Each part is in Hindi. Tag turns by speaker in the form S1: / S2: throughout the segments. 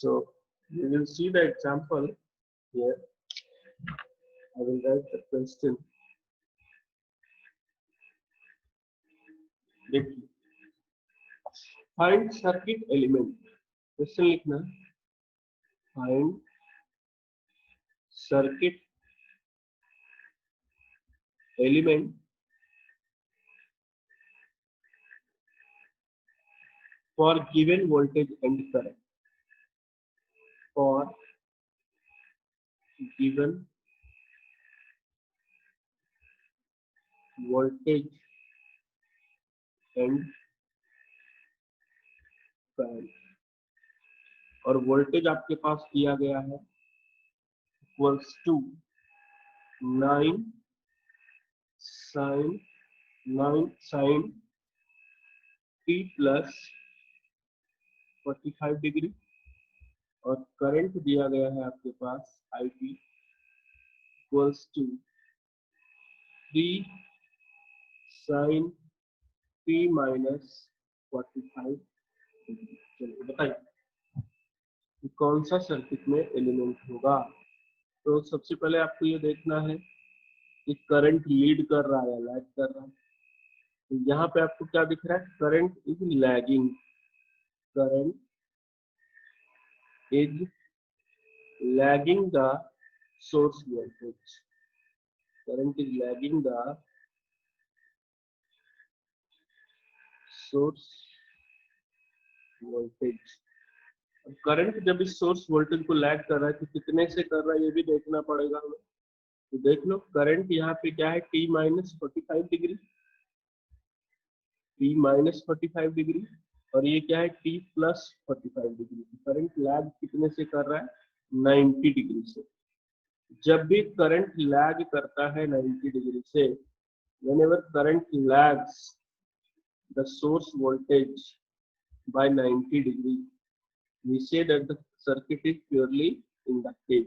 S1: So you will see the example here. I will write the question. देखिए, find circuit element. क्वेश्चन लिखना, find circuit element for given voltage and current. For given voltage and current. और वोल्टेज आपके पास दिया गया है equals to 9 sin t plus 45 degree, और करंट दिया गया है आपके पास IT equals to 3 sin t minus 45 degree. चलिए बताइए कौन सा सर्किट में एलिमेंट होगा। तो सबसे पहले आपको ये देखना है कि करंट लीड कर रहा है या लैग कर रहा है। तो यहाँ पे आपको क्या दिख रहा है, current is lagging, current is lagging the source voltage, current is lagging the source voltage. Current जब इस सोर्स वोल्टेज को लैग कर रहा है तो कितने से कर रहा है ये भी देखना पड़ेगा हमें। तो देख लो करंट यहाँ पे क्या है, t minus 45 degree, t minus 45 degree, और ये क्या है t plus 45 degree. Current lag कितने से कर रहा है, 90 डिग्री से। जब भी करंट लैग करता है 90 डिग्री से, whenever current lags the source voltage by 90 degree, we say that the circuit is purely inductive।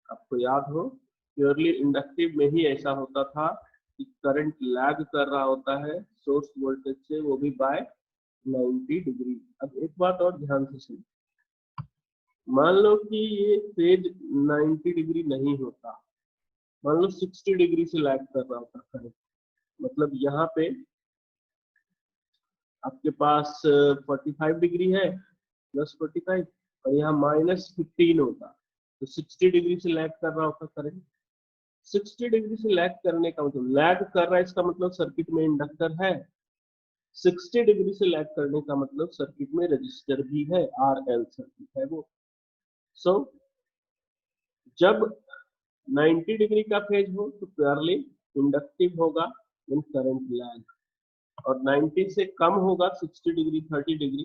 S1: आपको याद हो प्योरली इंडक्टिव में ही ऐसा होता था कि करंट लैग कर रहा होता है सोर्स वोल्टेज से, वो भी बाय 90 डिग्री। अब एक बात और ध्यान से सुनिए, मान लो कि ये फेज 90 डिग्री नहीं होता, मान लो 60 डिग्री से लैग कर रहा होता करंट, मतलब यहाँ पे आपके पास 45 डिग्री है प्लस 45, और यहाँ माइनस 15 होता, तो 60 डिग्री से लैग कर रहा होता करंट। 60 डिग्री से लैग करने का मतलब, लैग कर रहा है इसका मतलब सर्किट में इंडक्टर है, 60 डिग्री से लैग करने का मतलब सर्किट में रजिस्टर भी है, RL सर्किट है वो। सो जब 90 डिग्री का फेज हो तो प्योरली इंडक्टिव होगा व्हेन करंट लैग, और 90 से कम होगा 60 डिग्री 30 डिग्री,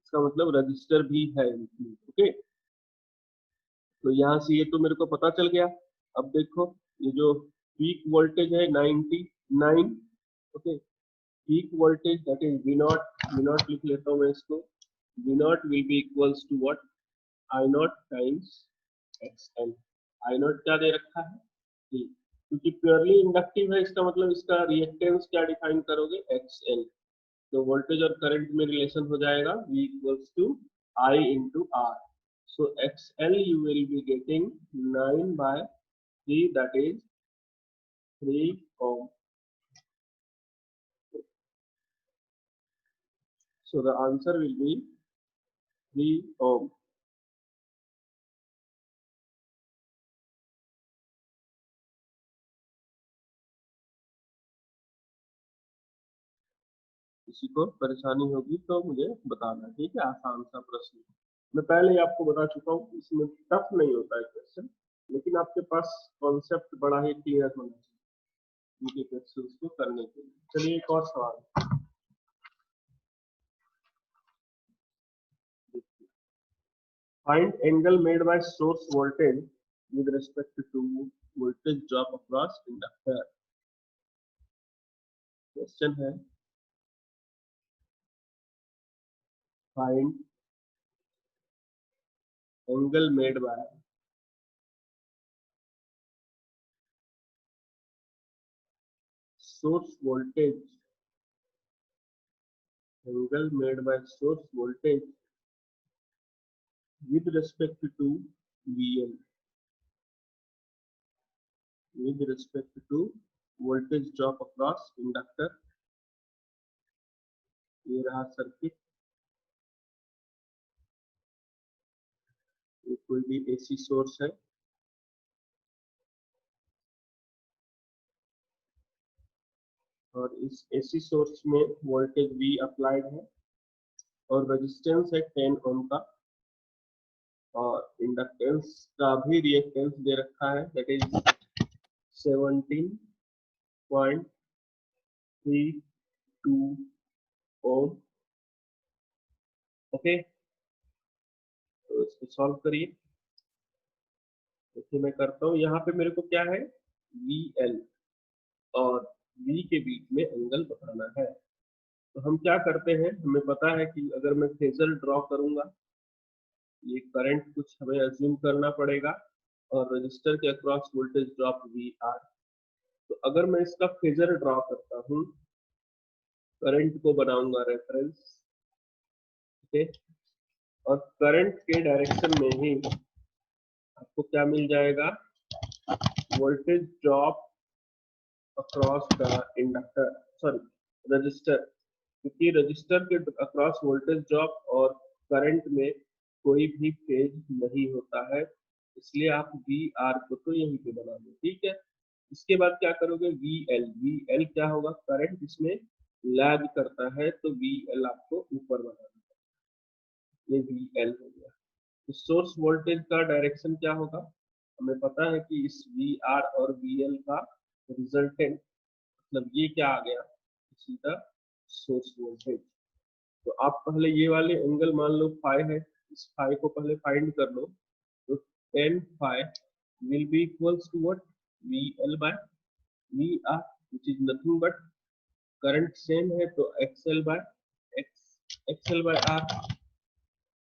S1: इसका मतलब रजिस्टर भी है। ओके, तो यहाँ से ये तो मेरे को पता चल गया। अब देखो ये जो पीक वोल्टेज है 99, okay, peak voltage that is V0 लिख लेता हूँ मैं इसको, V0 will be equals to what, I0 times XL। I0 क्या दे रखा है, क्योंकि प्योरली इंडक्टिव है इसका मतलब इसका रिएक्टेंस क्या डिफाइन करोगे, XL। तो वोल्टेज और करंट में रिलेशन हो जाएगा V equals to I into R। So XL you will be getting 9 by 3, that is 3 ohm। So the answer will be 3 ohm। किसी को परेशानी होगी तो मुझे बताना, ठीक है। आसान सा प्रश्न, मैं पहले ही आपको बता चुका हूँ, इसमें टफ नहीं होता है क्वेश्चन, लेकिन आपके पास कॉन्सेप्ट बड़ा ही क्लियर होना चाहिए इनके क्वेश्चन को करने के लिए। चलिए एक और सवाल, find angle made by source voltage with respect to voltage drop across inductor। Question है find angle made by source voltage, angle made by source voltage with respect to VL, with respect to voltage drop across inductor। ये रहा सर्किट, ये कोई भी AC सोर्स है और इस AC सोर्स में वोल्टेज V अप्लाइड है और रेजिस्टेंस है 10 ओम का और इंडक्टेंस का भी रिएक्टेंस दे रखा है, दैट इज 17.32 ओम। ओके, तो इसको सॉल्व करिए। देखिए मैं करता हूँ, यहाँ पे मेरे को क्या है, VL और V के बीच में एंगल बताना है। तो हम क्या करते हैं, हमें पता है कि अगर मैं फेजर ड्रॉ करूंगा, ये करंट कुछ हमें अज्यूम करना पड़ेगा और रजिस्टर के अक्रॉस वोल्टेज ड्रॉप VR। तो अगर मैं इसका फेजर ड्रॉ करता हूँ, करंट को बनाऊंगा रेफरेंस, ओके, और करंट के डायरेक्शन में ही आपको क्या मिल जाएगा, voltage drop across the inductor, sorry register, क्योंकि रजिस्टर के अक्रॉस वोल्टेज ड्रॉप और करंट में कोई भी फेज नहीं होता है, इसलिए आप VR को तो यहीं पे बना दो, ठीक है। इसके बाद क्या करोगे, VL क्या होगा, करंट इसमें लैग करता है तो VL आपको ऊपर बनाना है, ये VL हो गया। तो सोर्स वोल्टेज का डायरेक्शन क्या होगा, हमें पता है कि इस VR और VL का रिजल्टेंट, मतलब ये क्या आ गया, सीधा सोर्स वोल्टेज। तो आप पहले ये वाले एंगल मान लो फाई है, इस फाई को पहले फाइंड कर लो। तो 10 phi will be equals to what, VL by VR, which is nothing but current same है तो XL by R,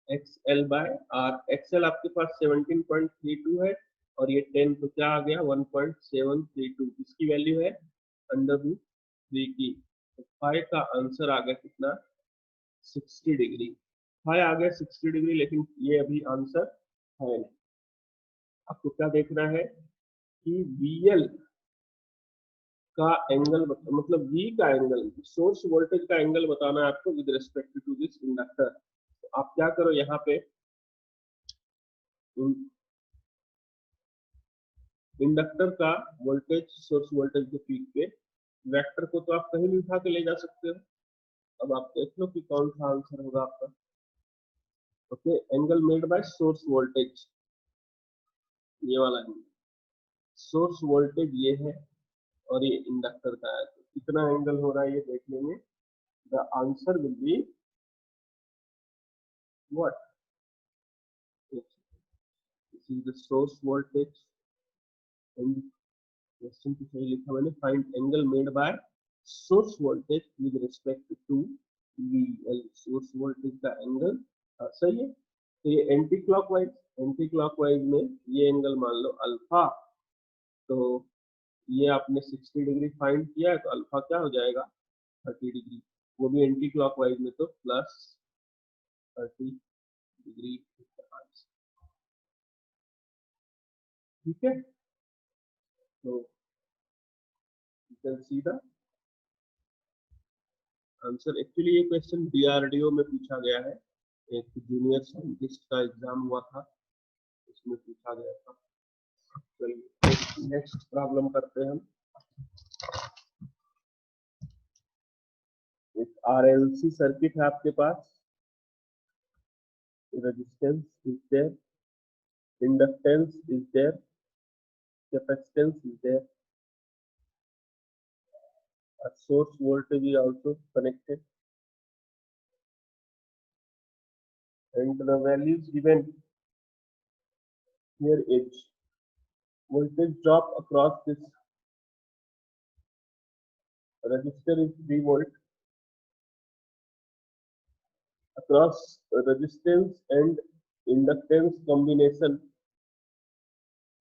S1: XL by R। XL आपके पास 17.32 है और ये 10 तो क्या आ गया, 1.732, इसकी वैल्यू है √3 की। तो फाई का आंसर आ गया कितना, 60 डिग्री। फाई आ गया 60 डिग्री, लेकिन ये अभी आंसर है नहीं। आपको क्या देखना है कि VL का एंगल, मतलब V का एंगल, सोर्स वोल्टेज का एंगल बताना है आपको with respect to this inductor. तो आप क्या करो, यहाँ पे इंडक्टर का वोल्टेज सोर्स वोल्टेज के पीक पे वेक्टर को तो आप कहीं भी उठा के ले जा सकते हो। अब आप देख लो कि कौन सा आंसर होगा आपका। Okay, angle made by source voltage, ये वाला है, सोर्स वोल्टेज ये है और ये इंडक्टर का है, तो कितना एंगल हो रहा है ये देख लेंगे। The answer will be what, this is the source voltage and question को सही लिखा मैंने, find angle made by source voltage with respect to VL, source voltage का एंगल सही है। तो ये एंटी क्लॉकवाइज में ये एंगल मान लो अल्फा, तो ये आपने 60 डिग्री फाइंड किया है, तो अल्फा क्या हो जाएगा, 30 डिग्री, वो भी एंटी क्लॉकवाइज में तो +30 डिग्री। ठीक है, तो you can see the answer. Actually ये क्वेश्चन DRDO में पूछा गया है, एक जूनियर साइंटिस्ट का एग्जाम हुआ था, उसमें पूछा गया था। चलिए नेक्स्ट प्रॉब्लम करते हैं हम। एक RLC सर्किट है आपके पास, resistance is there, inductance is there, capacitance is there, a source voltage is also connected and the values given here is voltage drop across this resistor is 3 volt, across resistance and inductance combination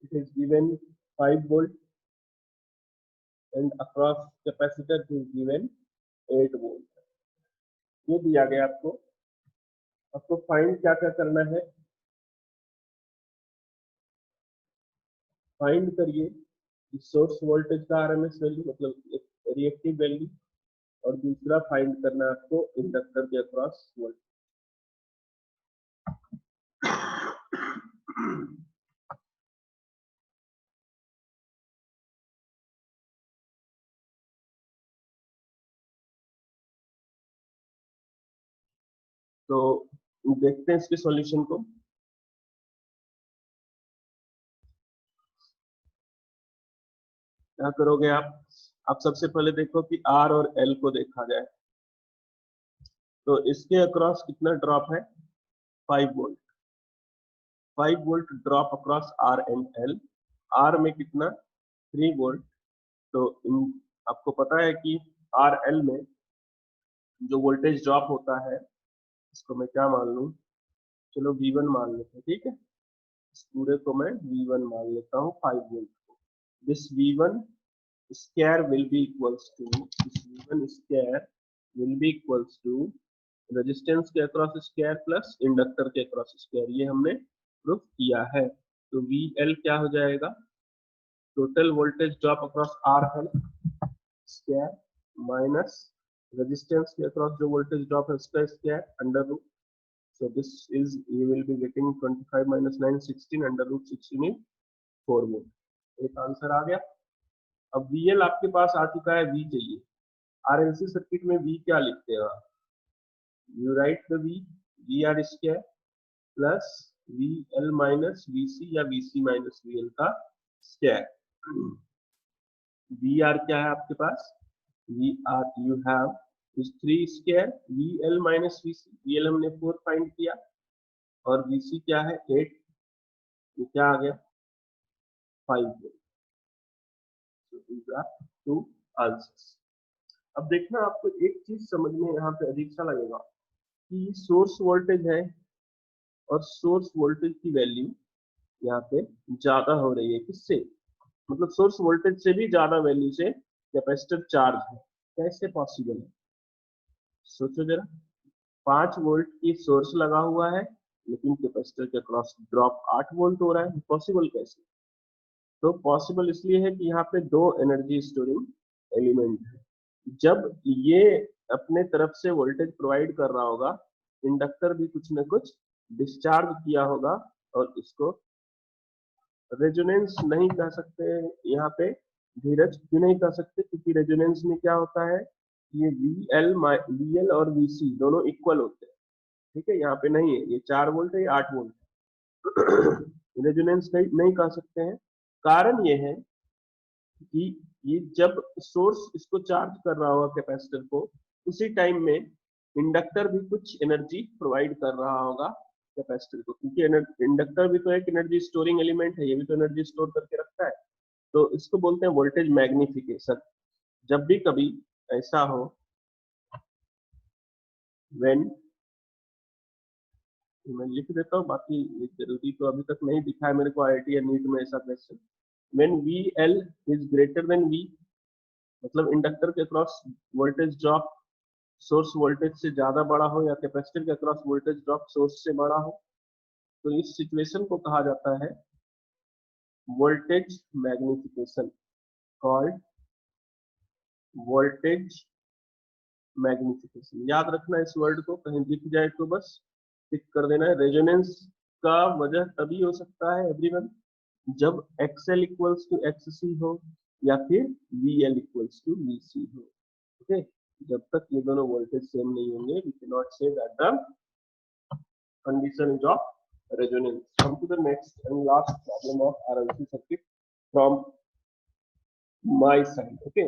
S1: it is given 5 volt and across capacitor it is given 8 volt। ये दिया गया आपको फाइंड क्या क्या करना है, फाइंड करिए सोर्स वोल्टेज का आरएमएस वैल्यू, मतलब एक रिएक्टिव वैल्यू, और दूसरा फाइंड करना है आपको इंडक्टर के अक्रॉस वोल्टेज। तो देखते हैं इसके सॉल्यूशन को। क्या करोगे आप सबसे पहले देखो कि आर और एल को देखा जाए, तो इसके अक्रॉस कितना ड्रॉप है, 5 volt. 5 volt drop across R and L. R में कितना, 3 वोल्ट। तो आपको पता है कि आर एल में जो वोल्टेज ड्रॉप होता है, इसको मैं क्या मान लूं, चलो V1 मान लेते हैं, ठीक है। इस पूरे को मैं V1 मान लेता हूँ, 5 वोल्ट को। This V1 square will be equals to, this V1 square will be equals to resistance के अक्रॉस स्क्वायर प्लस इंडक्टर के अक्रॉस स्क्वायर, ये हमने प्रूफ किया है। तो VL क्या हो जाएगा, total voltage drop across RL square minus resistance के अक्रॉस जो वोल्टेज ड्रॉप है उसका square under root. So this is, you will be getting 25 minus 9 16 under root 16 is 4 volt। एक आंसर आ गया। अब VL आपके पास आ चुका है, V चाहिए। RLC सर्किट में V क्या लिखते हैं आप, you write the V R square plus VL minus VC या VC minus VL का स्क्वायर। VR क्या है आपके पास, VR you have is 3 square VL minus VC। VL हमने 4 फाइंड किया और VC क्या है 8, ये क्या आ गया 5 volt. So these are 2 answers। अब देखना आपको एक चीज समझ में यहाँ पे अधिक सा लगेगा कि सोर्स वोल्टेज है और सोर्स वोल्टेज की वैल्यू यहाँ पे ज्यादा हो रही है, किससे, मतलब सोर्स वोल्टेज से भी ज्यादा वैल्यू से कैपेसिटर चार्ज है। कैसे पॉसिबल है, सोचो जरा। 5 वोल्ट की सोर्स लगा हुआ है लेकिन कैपेसिटर के क्रॉस ड्रॉप 8 वोल्ट हो रहा है, पॉसिबल कैसे। तो पॉसिबल इसलिए है कि यहाँ पे 2 एनर्जी स्टोरिंग एलिमेंट है। जब ये अपने तरफ से वोल्टेज प्रोवाइड कर रहा होगा, इंडक्टर भी कुछ न कुछ डिस्चार्ज किया होगा, और इसको रेजोनेंस नहीं कह सकते यहाँ पे, धीरज क्यों नहीं कह सकते, क्योंकि रेजोनेंस में क्या होता है, ये VL और VC दोनों इक्वल होते हैं, ठीक है। यहाँ पे नहीं है, ये 4 वोल्ट है, ये 8 वोल्ट है। रेजोनेंस नहीं कह सकते हैं। कारण ये है कि ये जब सोर्स इसको चार्ज कर रहा होगा कैपेसिटर को, उसी टाइम में इंडक्टर भी कुछ एनर्जी प्रोवाइड कर रहा होगा कैपेसिटर को, क्योंकि इंडक्टर भी तो एक एनर्जी स्टोरिंग एलिमेंट है, ये भी तो एनर्जी स्टोर करके रखता है। तो इसको बोलते हैं वोल्टेज मैग्निफिकेशन। जब भी कभी ऐसा हो, व्हेन, मैं लिख देता हूँ, बाकी जरूरी तो अभी तक नहीं दिखा है मेरे को IIT या नीट में ऐसा question. When VL is greater than V, मतलब इंडक्टर के across voltage drop source voltage से ज्यादा बड़ा हो, या कैपेसिटर के अक्रॉस वोल्टेज ड्रॉप सोर्स से बड़ा हो, तो इस सिचुएशन को कहा जाता है voltage magnification, called voltage magnification. याद रखना इस वर्ड को, कहीं दिख जाए तो बस टिक कर देना है। रेजोनेंस का वजह तभी हो सकता है एवरीवन जब XL इक्वल्स टू XC हो या फिर VL इक्वल्स टू VC हो, ओके। जब तक ये दोनों वोल्टेज सेम नहीं होंगे, वी कैन नॉट से दैट द condition is of resonance। Come to the next and last problem of RLC circuit from my side, okay।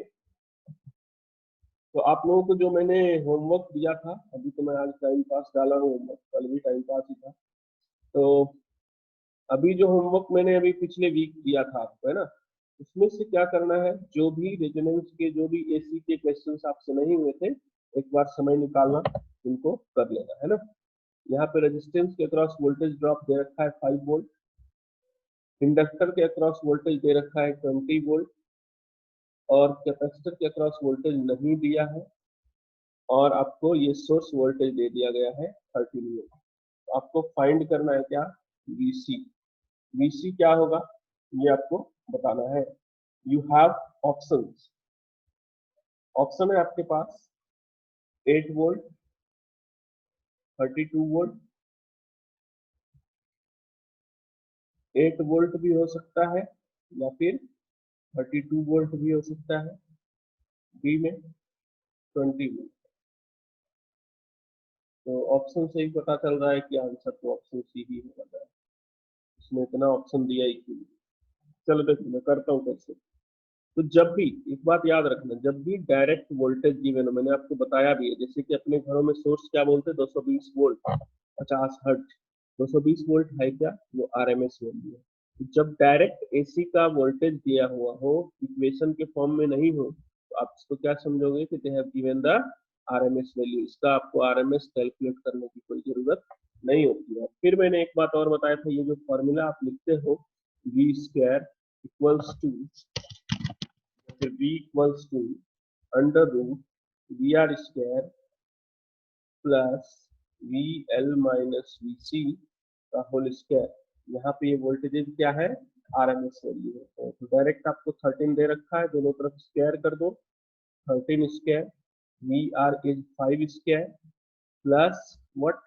S1: तो आप लोगों को जो मैंने होमवर्क दिया था, अभी तो मैं आज टाइम पास डाला हूँ होमवर्क, कल भी टाइम पास ही था। तो अभी जो होमवर्क मैंने अभी पिछले वीक दिया था आपको, है ना, उसमें से क्या करना है, जो भी रेजोनेंस के जो भी AC के क्वेश्चंस आपसे नहीं हुए थे, एक बार समय निकालना, उनको कर लेना, है ना। यहाँ पे रेजिस्टेंस के अक्रॉस वोल्टेज ड्रॉप दे रखा है 5 वोल्ट, इंडक्टर के अक्रॉस वोल्टेज दे रखा है 20 वोल्ट, और कैपेसिटर के अक्रॉस वोल्टेज नहीं दिया है, और आपको ये सोर्स वोल्टेज दे दिया गया है 13 वोल्ट। तो आपको फाइंड करना है क्या, VC। VC क्या होगा, ये आपको बताना है। यू हैव ऑप्शंस, ऑप्शन है आपके पास 8 वोल्ट, 32 वोल्ट, 8 वोल्ट भी हो सकता है या फिर 32 वोल्ट भी हो सकता है, बी में 20 वोल्ट। तो ऑप्शन से ही पता चल रहा है कि आंसर तो ऑप्शन सी ही होगा, इसमें इतना ऑप्शन दिया ही क्यों। चलो देखो मैं करता हूँ कैसे। तो जब भी, एक बात याद रखना, जब भी डायरेक्ट वोल्टेज गिवन हो, मैंने आपको बताया भी है, जैसे कि अपने घरों में सोर्स क्या बोलते हैं, 220 वोल्ट 50 हर्ट्ज, 220 वोल्ट है क्या, वो आरएमएस वैल्यू है। तो जब डायरेक्ट एसी का वोल्टेज दिया हुआ हो, इक्वेशन के फॉर्म में नहीं हो, तो आप इसको क्या समझोगे कि they have given the RMS value. इसका आपको आरएमएस कैलकुलेट करने की कोई जरूरत नहीं होती है। फिर मैंने एक बात और बताया था, ये जो फॉर्मूला आप लिखते हो वी स्क्वायर इक्वल्स टू, फिर v equals to under root V R square plus V L minus V C का होल स्क्वायर। यहाँ पे ये वोल्टेज क्या है, आरएमएस वैल्यू है। तो डायरेक्ट आपको 13 दे रखा है, दोनों तरफ स्क्वायर कर दो, 13 square, V R is 5 square plus what,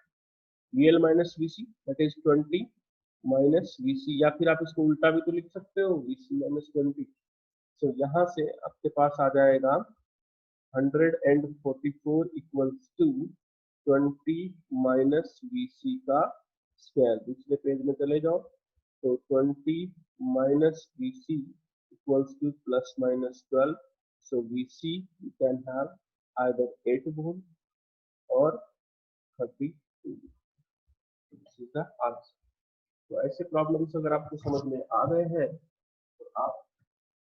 S1: V L minus V C that is 20 minus V C, या फिर आप इसको उल्टा भी तो लिख सकते हो, वी सी माइनस 20। तो यहाँ से आपके पास आ जाएगा 144 इक्वल्स टू 20 माइनस वीसी का स्क्वायर। दूसरे पेज में चले जाओ, तो 20 minus VC equals two plus minus 12। So VC you can have either 8 volt और 32 का आंसर। तो ऐसे प्रॉब्लम्स अगर आपको समझ में आ गए हैं तो आप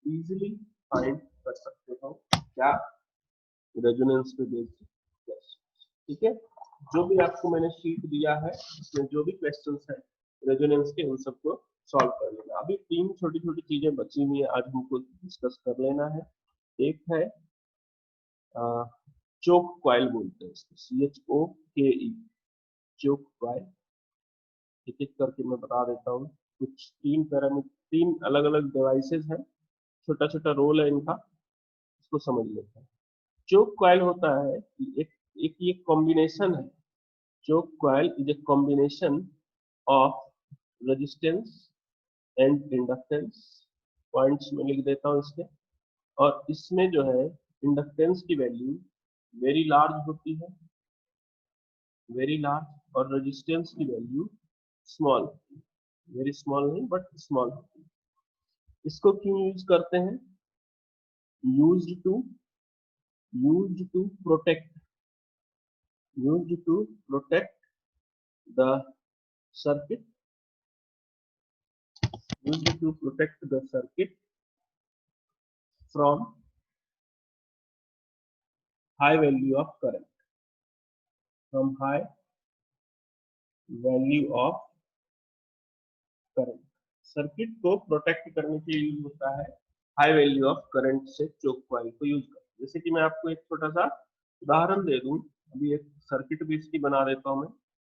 S1: इजीली फाइंड कर सकते हो क्या, रेजोनेंस पे बेस्ड। ठीक है, जो भी आपको मैंने शीट दिया है इसमें जो भी क्वेश्चंस है रेजोनेंस के, उन सबको सॉल्व कर लेना। अभी 3 छोटी छोटी चीजें बची हुई है, आज हमको डिस्कस कर लेना है। एक है चोक कॉइल बोलते हैं इसको, CHOKE, चोक कॉइल। एक एक करके मैं बता देता हूँ। कुछ 3 पैरामीटर, 3 अलग अलग डिवाइसेस हैं, छोटा छोटा रोल है इनका, इसको समझ लेते हैं। चोक कॉइल होता है कि एक ये कॉम्बिनेशन है। choke coil is a combination of resistance and inductance, points में लिख देता हूँ इसके। और इसमें जो है इंडक्टेंस की वैल्यू वेरी लार्ज होती है, वेरी लार्ज, और रेजिस्टेंस की वैल्यू स्मॉल, वेरी स्मॉल नहीं बट स्मॉल होती है। इसको क्यों यूज करते हैं, used to used to protect used to protect the circuit used to protect the circuit from high value of current, from high value of current। Circuit को प्रोटेक्ट करने के लिए यूज होता है हाई वैल्यू ऑफ करंट से चोक कॉइल को यूज करते। जैसे कि मैं आपको एक छोटा सा उदाहरण दे दूं, अभी एक सर्किट भी इसकी बना देता हूं मैं।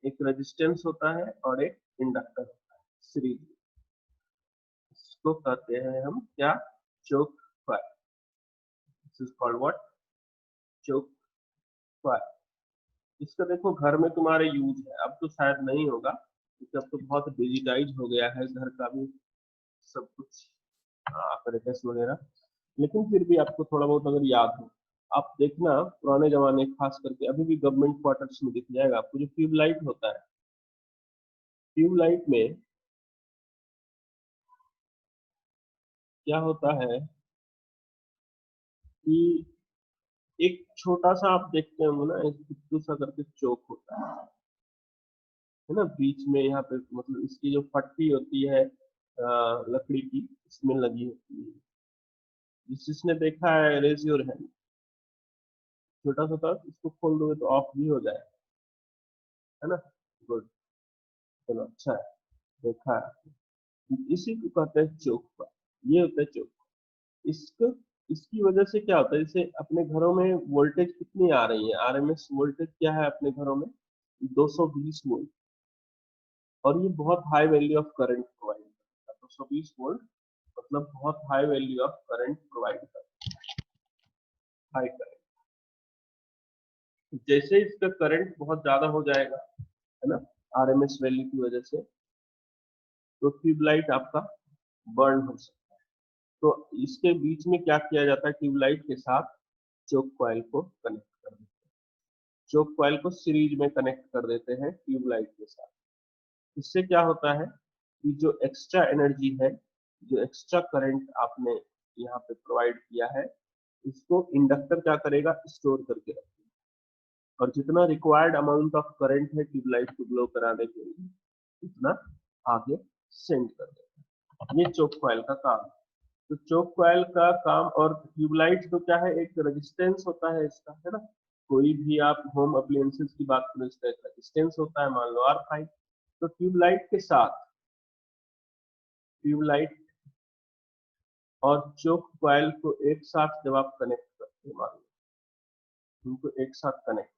S1: एक रेजिस्टेंस होता है और एक इंडक्टर होता है सीरीज, इसको कहते हैं हम क्या, choke coil. This is called what, choke coil. इसका देखो घर में तुम्हारे यूज है, अब तो शायद नहीं होगा क्योंकि अब तो बहुत डिजिटाइज हो गया है घर का भी सब कुछ, apparatus वगैरह। लेकिन फिर भी आपको थोड़ा बहुत अगर याद हो, आप देखना पुराने जमाने, खास करके अभी भी गवर्नमेंट क्वार्टर्स में दिख जाएगा आपको, जो ट्यूबलाइट होता है, ट्यूबलाइट में क्या होता है कि एक छोटा सा आप देखते होंगे ना, एक बिट्टू सा करके चौक होता है ना, बीच में यहाँ पे, मतलब इसकी जो पट्टी होती है लकड़ी की, इसमें लगी होती है। जिसने देखा है रेज योर हैंड, छोटा सा था, इसको खोल दोगे तो ऑफ भी हो जाए, है ना। गुड, चलो अच्छा है, देखा है। इसी को कहते हैं चौक पर, ये होता है चौक। इसको, इसकी वजह से क्या होता है, जैसे अपने घरों में वोल्टेज कितनी आ रही है, आरएमएस वोल्टेज क्या है अपने घरों में, 220 वोल्ट, और ये बहुत high value of current provide करता है, 220 वोल्ट मतलब बहुत high value of current provide करता है, हाई करंट। जैसे इसका करंट बहुत ज्यादा हो जाएगा, है ना, आरएमएस वैल्यू की वजह से, तो ट्यूबलाइट आपका बर्न हो सकता है। तो इसके बीच में क्या किया जाता है, ट्यूबलाइट के साथ चोक कॉइल को कनेक्ट कर देते हैं, चोक कॉइल को सीरीज में कनेक्ट कर देते हैं ट्यूबलाइट के साथ। इससे क्या होता है कि जो एक्स्ट्रा एनर्जी है, जो एक्स्ट्रा करंट आपने यहाँ पे प्रोवाइड किया है, इसको इंडक्टर क्या करेगा, स्टोर करके रखेगा, और जितना रिक्वायर्ड अमाउंट ऑफ करंट है ट्यूबलाइट को ग्लो कराने के लिए, उतना आगे सेंड कर देगा। ये चोक कॉइल का काम है। तो चोक कॉइल का काम, और ट्यूबलाइट तो क्या है, एक रेजिस्टेंस होता है इसका, है ना। कोई भी आप होम अप्लायंसेस की बात करें, इसका एक रेजिस्टेंस होता है, मान लो R5। तो ट्यूबलाइट के साथ, ट्यूबलाइट और चोक कॉइल को एक साथ जब आप कनेक्ट करते हैं, मान लो उनको एक साथ कनेक्ट,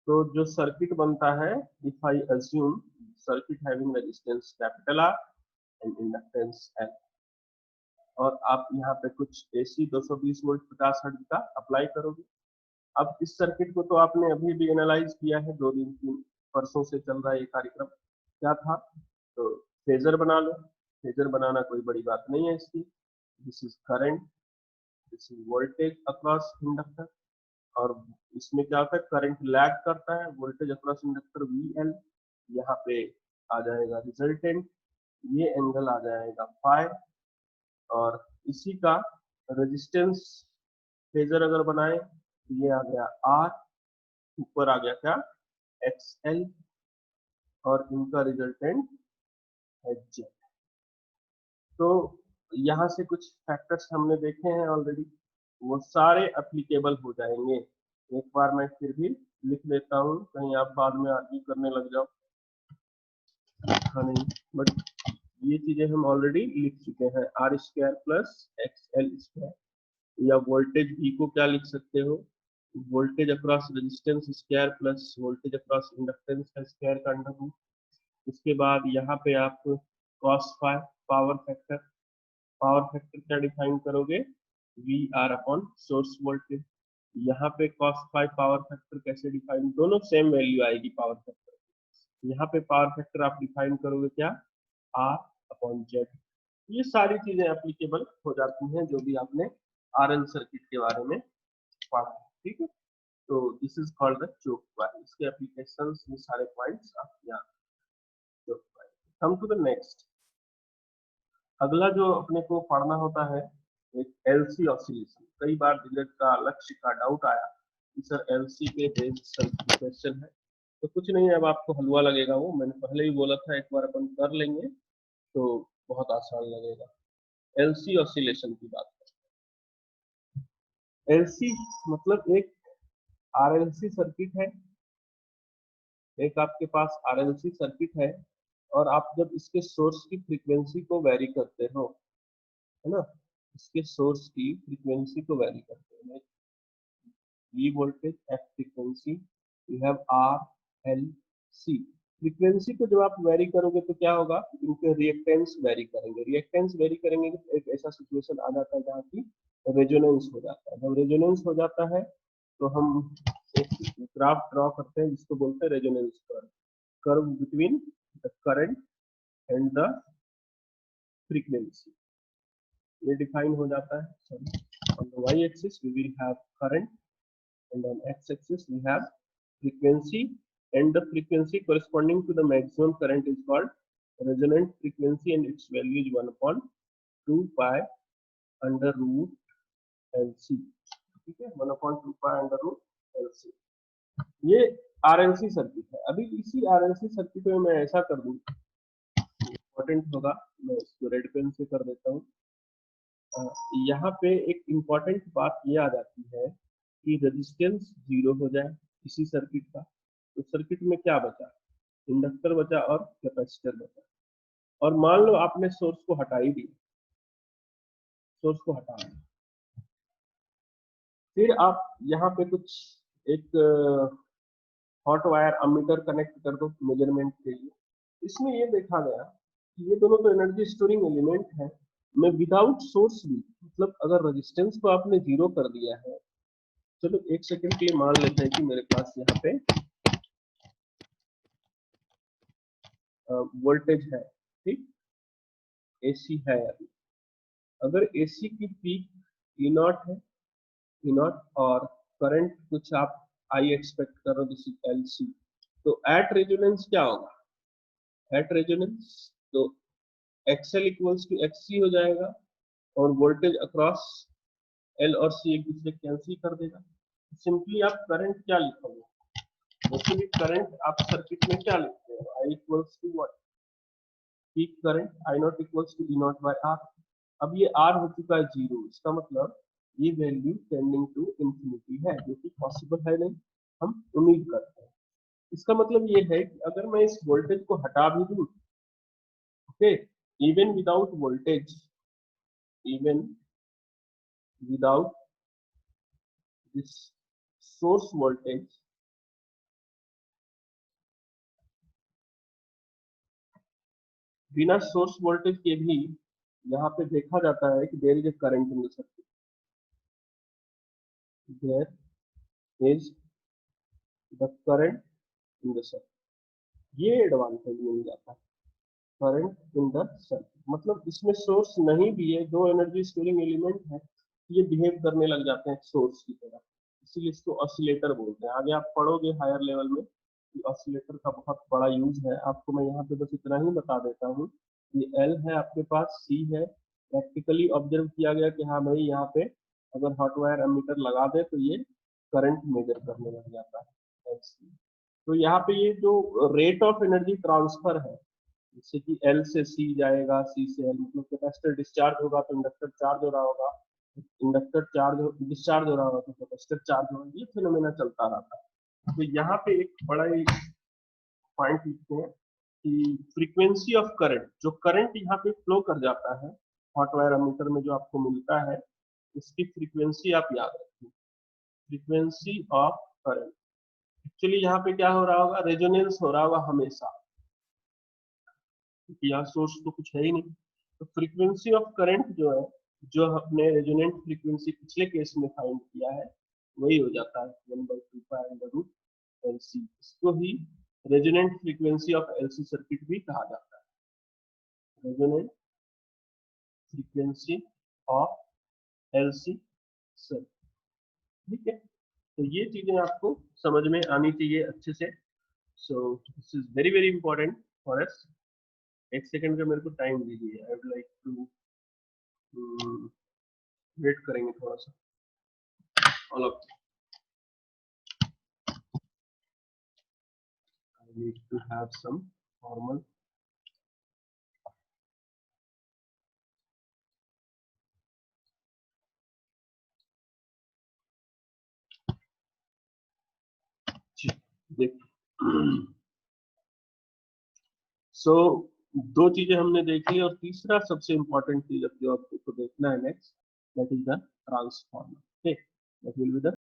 S1: तो जो सर्किट बनता है, if I assume circuit having resistance capital R and inductance L, और आप यहाँ पे कुछ AC 220 वोल्ट 50 हर्ट्ज का अप्लाई करोगे। अब इस सर्किट को तो आपने अभी भी एनालाइज किया है, 2 दिन 3 परसों से चल रहा है ये कार्यक्रम। क्या था, तो फेजर बना लो। फेजर बनाना कोई बड़ी बात नहीं है इसकी। This is current, this is voltage across inductor, और इसमें क्या होता है, करंट लैग करता है वोल्टेज अक्रॉस इंडक्टर VL। यहाँ पे आ जाएगा रिजल्टेंट, ये एंगल आ जाएगा फाई, और इसी का रेजिस्टेंस फेजर अगर बनाए तो ये आ गया R, ऊपर आ गया क्या, XL, और इनका रिजल्टेंट है Z। तो यहाँ से कुछ फैक्टर्स हमने देखे हैं ऑलरेडी, वो सारे एप्लीकेबल हो जाएंगे। एक बार मैं फिर भी लिख लेता हूँ, कहीं आप बाद में आर्ग्यू करने लग जाओ। हाँ नहीं, बट ये चीजें हम ऑलरेडी लिख चुके हैं। R² प्लस XL², या वोल्टेज V को क्या लिख सकते हो, voltage across resistance square plus voltage across inductance का स्क्वायर का अंडर रूट। उसके बाद यहाँ पे आप cos phi power factor, power factor क्या डिफाइन करोगे, VR अपॉन सोर्स वोल्टेज। यहाँ पे cos फाई पावर फैक्टर कैसे डिफाइन, दोनों सेम वैल्यू आएगी पावर फैक्टर। यहाँ पे पावर फैक्टर आप डिफाइन करोगे क्या, R अपॉन Z। ये सारी चीजें एप्लीकेबल हो जाती हैं जो भी आपने RL सर्किट के बारे में पढ़ा है, ठीक है। तो this is called the choke coil. इसके एप्लीकेशंस, ये सारे पॉइंट्स आप यहाँ, choke coil. Come to the next, अगला जो अपने को पढ़ना होता है, एक LC ऑसिलेशन। कई बार डिलेट का लक्ष्य का डाउट आया कि सर LC पे बेस्ड क्वेश्चन है, तो कुछ नहीं है, अब आपको हलवा लगेगा। वो मैंने पहले ही बोला था, एक बार अपन कर लेंगे तो बहुत आसान लगेगा। LC ऑसिलेशन की बात करें। LC मतलब एक RLC सर्किट है, एक आपके पास RLC सर्किट है, और आप जब इसके सोर्स की फ्रीक्वेंसी को वेरी करते हो, है ना, इसके सोर्स की फ्रीक्वेंसी को वेरी करते हैं, V voltage, F frequency, you have R L C। Frequency को जब आप वेरी करोगे तो क्या होगा, इनके रिएक्टेंस वेरी करेंगे। रिएक्टेंस वेरी करेंगे तो एक ऐसा सिचुएशन आ जाता है जहाँ की रेजोनेंस हो जाता है। जब रेजोनेंस हो जाता है तो हम एक ग्राफ ड्रॉ करते हैं जिसको बोलते हैं resonance curve, curve between the current and the frequency, ये डिफाइन हो जाता है। Sorry, on the y-axis we will have current, and on x-axis we have frequency, and the frequency corresponding to the maximum current is called resonant frequency, and its value is 1 upon 2 pi under root LC। ठीक है, 1 upon 2 pi under root LC। ये RLC सर्किट है। अभी इसी RLC सर्किट में मैं ऐसा कर दूं, इम्पोर्टेंट होगा, मैं इसको रेड पेन से कर देता हूँ। यहाँ पे एक इम्पोर्टेंट बात ये आ जाती है कि रेजिस्टेंस 0 हो जाए किसी सर्किट का, तो सर्किट में क्या बचा, इंडक्टर बचा और कैपेसिटर बचा। और मान लो आपने सोर्स को हटा ही दिया, सोर्स को हटा दिया, फिर आप यहाँ पे कुछ एक हॉट वायर अमीटर कनेक्ट कर दो मेजरमेंट के लिए। इसमें ये देखा गया कि ये दोनों तो एनर्जी स्टोरिंग एलिमेंट है, मैं विदाउट सोर्स भी, मतलब अगर रेजिस्टेंस को आपने जीरो कर दिया है, चलो एक सेकंड के लिए मान लेते हैं कि मेरे पास यहाँ पे वोल्टेज है, ठीक, एसी है अभी। अगर एसी की पीक ई नॉट है, ई नॉट, और करंट कुछ आप आई एक्सपेक्ट कर रहे हो दिस इज एलसी, तो एट रेजोनेंस क्या होगा, एट रेजोनेंस तो एक्सएल इक्वल्स टू एक्ससी हो जाएगा, और वोल्टेज अक्रॉस एल और सी एक दूसरे कैंसिल कर देगा। सिंपली आप करंट क्या लिखोगे, बेसिकली करंट आप सर्किट में क्या लिखते हो, I equals to what, peak current I not equals to E not by R. अब ये आर हो चुका है जीरो, इसका मतलब ये वैल्यू टेंडिंग टू इंफिनिटी है, जो कि पॉसिबल है नहीं, हम उम्मीद करते हैं। इसका मतलब ये है कि अगर मैं इस वोल्टेज को हटा भी दूं, okay, even without voltage, even without this source voltage, बिना सोर्स वोल्टेज के भी यहाँ पे देखा जाता है कि there is a current in the circuit, there is the current in the circuit, ये एडवांटेज मिल जाता है करंट इन द सर्किट। मतलब इसमें सोर्स नहीं भी है, दो एनर्जी स्टोरिंग एलिमेंट है, ये बिहेव करने लग जाते हैं सोर्स की तरह, इसीलिए इसको ऑसिलेटर बोलते हैं। आगे आप पढ़ोगे हायर लेवल में कि ऑसिलेटर का बहुत बड़ा यूज है। आपको मैं यहाँ पे बस इतना ही बता देता हूँ कि एल है आपके पास, सी है, प्रैक्टिकली ऑब्जर्व किया गया कि हाँ भाई यहाँ पे अगर हॉट वायर एमीटर लगा दे तो ये करंट मेजर करने लग जाता है LC। तो यहाँ पे ये जो रेट ऑफ एनर्जी ट्रांसफर है, जैसे कि एल से सी जाएगा, सी से एल, मतलब कैपेसिटर डिस्चार्ज होगा तो इंडक्टर चार्ज हो रहा होगा, इंडक्टर डिस्चार्ज हो रहा होगा तो कैपेसिटर चार्ज होगा, ये फिनोमेना चलता रहता है। तो यहाँ पे एक बड़ा ही पॉइंट लिखते हैं कि फ्रीक्वेंसी ऑफ करंट, जो करंट यहाँ पे फ्लो कर जाता है हॉट वायर एमीटर में जो आपको मिलता है, इसकी फ्रीक्वेंसी आप याद रखिए, फ्रीक्वेंसी ऑफ करंट। एक्चुअली यहाँ पे क्या हो रहा होगा, रेजोनेंस हो रहा होगा हमेशा, क्योंकि यहाँ सोर्स तो कुछ है ही नहीं। तो फ्रीक्वेंसी ऑफ करंट जो है, जो हमने रेजोनेंट फ्रीक्वेंसी पिछले केस में फाइंड किया है, वही हो जाता है 1/2π LC। इसको ही resonant frequency of LC circuit भी कहा जाता है, resonant frequency of LC circuit, ठीक है। तो ये चीजें आपको समझ में आनी चाहिए अच्छे से। So this is very very important for us. एक सेकंड का मेरे को टाइम दीजिए, I would like to wait करेंगे थोड़ा सा all of. I need to have some formal देख। सो दो चीजें हमने देख ली, और तीसरा सबसे इंपॉर्टेंट चीज जो आपको देखना है next, that is the transformer, ठीक, दैट विल बी द